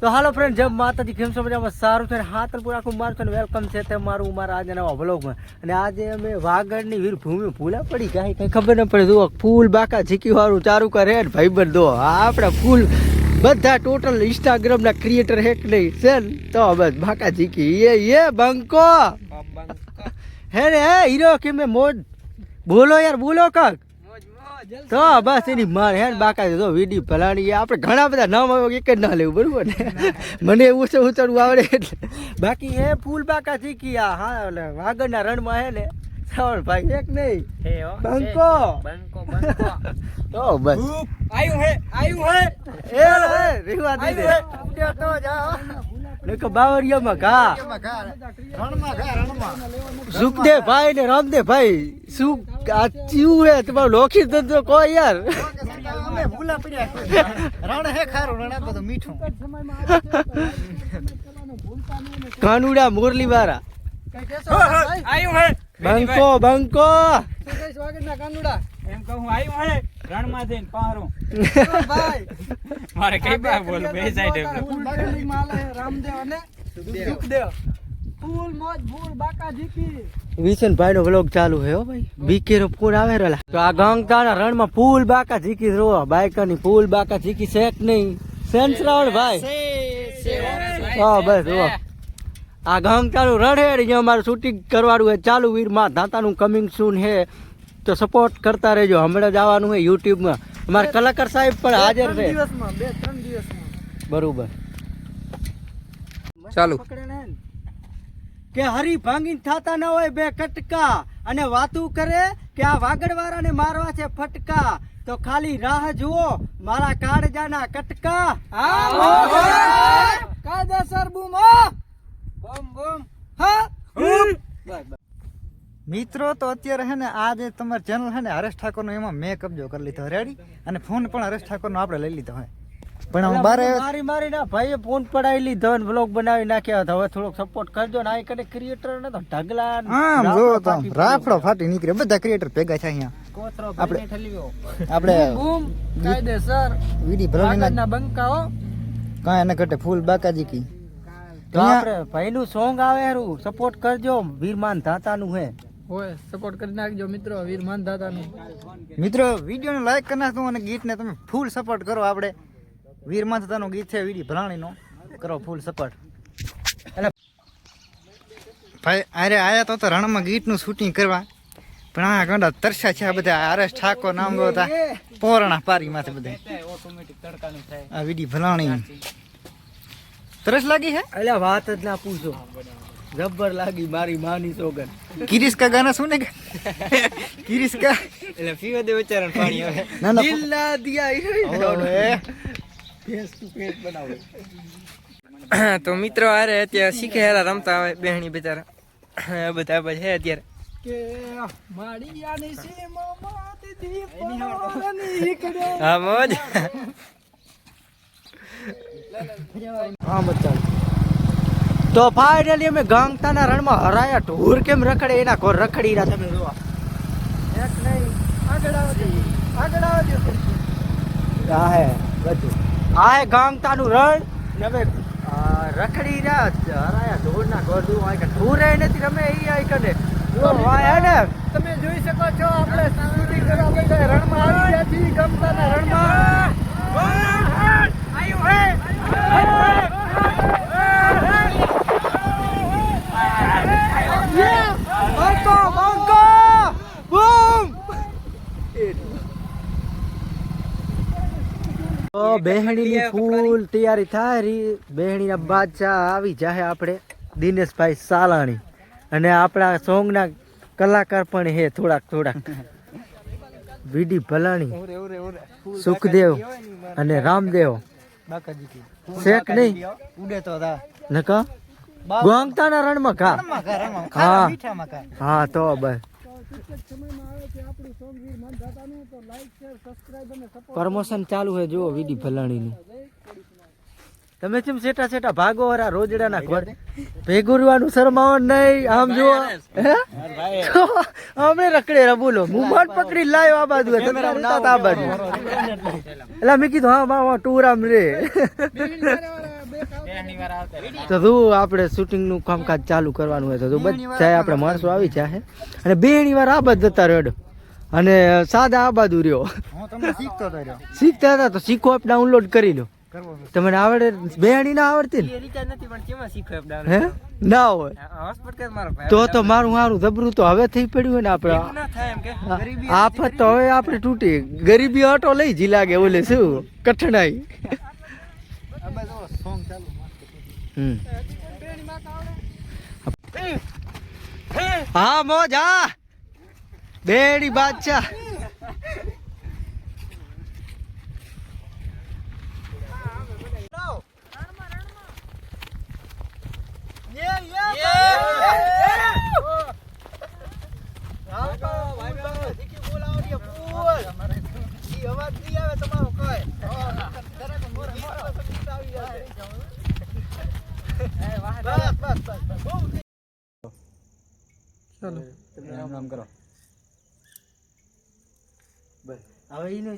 તો હાલો ફ્રેન્ડ, જબ માતાજી કેમ છો મજામાં? સારું છે. હાતરપુર આખું મારું છે ને વેલકમ છે તે મારું મારા આજે નવા વ્લોગમાં. અને આજે અમે વાગડની વીર ભૂમિ ભૂલા પડી કઈ ખબર ન પડે. જુઓ ફૂલ બાકા ઝીકી વાળું ચારું કરે ને ભાઈબંધ. દો આપણા ફૂલ બધા ટોટલ ઇન્સ્ટાગ્રામના ક્રિએટર હેક નહીં છે ને તો બસ બાકા ઝીકી એ બંકો હે ને હે હીરો કે મેં મોજ બોલો યાર, બોલો કાક તો બસ એની માર હે બાકા તો વિડીયો ભલાણી આપણે ઘણા બધા નામ આવે એક જ ના લેવું બરોબર ને. મને ઊંચું ઉચડવું આવડે એટલે બાકી એ ફૂલ બાકા શીખી હા વાગડના રણમાં હે ને શ્રાવણ ભાઈ એક નહીં બંકો તો બસ આયું હે એ રેવા દીધે તો જાઓ ને બાવરિયામાં ઘા સુખદેવ ભાઈ ને રામદેવ ભાઈ શું આ ચીવું હે તમારું લોખી ધંધો કો યાર રણ હે ખારું રણ બધું મીઠું કાનુડા મુરલી વાળા આયું હે બંકો બંકો સ્વાગતના કાનુડા એમ કહું આયું હે રણ માં જઈને પારું ભાઈ મારે કઈ બા બોલ બે સાઈડ માલ હે રામદેવ અને સુખદેવ ફૂલ મોજ ફૂલ બાકા જીકી વિશન ભાઈ નો વ્લોગ ચાલુ હે હો ભાઈ. બીકેરો ફોન આવે રેલા તો આ ગંગાના રણમાં ફૂલ બાકા જીકી રો બાઈકની ફૂલ બાકા જીકી શેક નહીં સેન્સરાવણ ભાઈ હા બસ રો આ ગંગાનું રણ હે અહીંયા અમારું શૂટિંગ કરવાનું હે ચાલુ. વીર માં ધાતાનું કમિંગ સૂન હે તો સપોર્ટ કરતા રહેજો. હમણાં જ આવવાનું હે યુટ્યુબમાં. અમારા કલાકાર સાહેબ પણ હાજર છે 2-3 દિવસમાં બરોબર ચાલુ કે હરી ભાંગીને થાતા ના હોય બે કટકા અને વાતું કરે કે આ વાગડવાળાને મારવા છે ફટકા તો ખાલી રાહ જુઓ મારા કાળજાના કટકા કાયદેસર બૂમ બમ બમ હા મિત્રો. તો અત્યારે હે ને આ જે તમારી ચેનલ છે ને હરેશ ઠાકોરનો એમાં મેં કબજો કરી લીધો રેડી અને ફોન પણ હરેશ ઠાકોરનો આપણે લઈ લીધો હોય પણ હું બારે મારી ના ભાઈએ ફોન પડાવી લીધો ને વ્લોગ બનાવી નાખ્યા હવે થોડોક સપોર્ટ કરજો ને આ કને ક્રિએટર ને તો ઢગલા આમ જો તો રાફડો ફાટી નીકળે બધા ક્રિએટર ભેગા છે અહીંયા કોતરો ભાઈને ઠલ્યો આપણે બૂમ કાયદેસર વીડી ભલાણીના બંકાઓ કાંઈ ન ઘટે ફૂલ બાકાજી કી તો આપણે ભાઈનું સોંગ આવે હારું સપોર્ટ કરજો. વીરમાન ધાતાનું હે હોય સપોર્ટ કરી નાખજો મિત્રો. વીરમાન ધાતાનું મિત્રો વિડીયોને લાઈક કરી નાખજો અને ગીતને તમે ફૂલ સપોર્ટ કરો. આપણે વીરમાન ધાતાનું ગીત છે વીડી ભલાણીનો કરો ફૂલ સપોર્ટ. એટલે ભાઈ અરે આયા તો રણમાં ગીતનું શૂટિંગ કરવા પણ આ ગંડા તરસ્યા છે આ બધા. હરેશ ઠાકોર નામ હતા પોરણા પારીમાંથી બધા ઓટોમેટિક તડકાનું થાય આ વીડી ભલાણી તરસ લાગી હે એટલે વાત જ ના પૂછો જબ્બર લાગી મારી માની સોગન. કિરીશ કા ગાના સુને કે કિરીશ કા એટલે પીવા દે ઉચ્ચારણ પાણી આવે ના ના દિલ ના દિયા ઓએ ફેસ ટુ ફેસ બનાવો. તો મિત્રો આરે અત્યારે શીખે હેરા રમતા આવે બહેણી બિચારા બધા છે અત્યારે કે માડીયાની સીમમાં દીપોની કરે હા મોજ હા બચ્ચા. તો ફાઇનલી અમે ગાંગતાના રણમાં હરાયા. ઢોર કેમ રખડે એના ઘર રખડી રહ્યા તમે જોવા એક નહીં આગળ આવજો આ હે બધું આ હે ગાંગતાનું રણ ને અમે રખડી રહ્યા હરાયા ઢોરના ઘર જોવા આ કે ઢોરે નથી રમે એ આ કને જો હે ને તમે જોઈ શકો છો આપણે શૂટિંગ કરવા બધા રણમાં આવી ગયા છીએ ગાંગતાના રણમાં આયું હે બેહણીની ફૂલ તૈયારી થાય. બેહણીના બાદશાહ આવી જાય આપણે દિનેશભાઈ સાલાણી અને આપણા સોંગના કલાકાર પણ હે થોડાક વીડી ભલાણી સુખદેવ અને રામદેવ શેક નહીં ઉડે તો નકા ગોંગતાના રણમાં કા હા હા તો બસ પ્રમોશન ચાલુ હે જો વીડી ભલાણીનું. તમે કેમ સેટા સેટા ભાગો વરા રોજડાના ઘર ભેગું રહેવાનું શરમાવો નહીં. આમ જો અમે રખડે બોલો હું મન પકડી લાવ્યો આ બાજુ આ બાજુ એટલે મેં કીધું હા ટુર આમ રે તો તું આપણે શૂટિંગ નું કામકાજ ચાલુ કરવાનું હોય તો બધા આપણે માણસો આવી જાય અને બેણી વાર આ બાદ જતા રહ્યો અને સાદા આ બાજુ રહ્યો. હું તમને શીખતો રહ્યો. શીખતા હતા તો શીખો એપ ડાઉનલોડ કરી લો. તમને આવડે બેણી ના આવડતી ને હે ના હોય તો મારું સારું જબરું તો હવે થઈ પડ્યું હોય ને આપણે આફત તો હવે આપણે તૂટી ગરીબી ઓટો લઈ જી લાગે ઓલે શું કઠણાઈ. હા મોજ હા બેડી બાદશાહ રામ રામ કરો. હવે એનો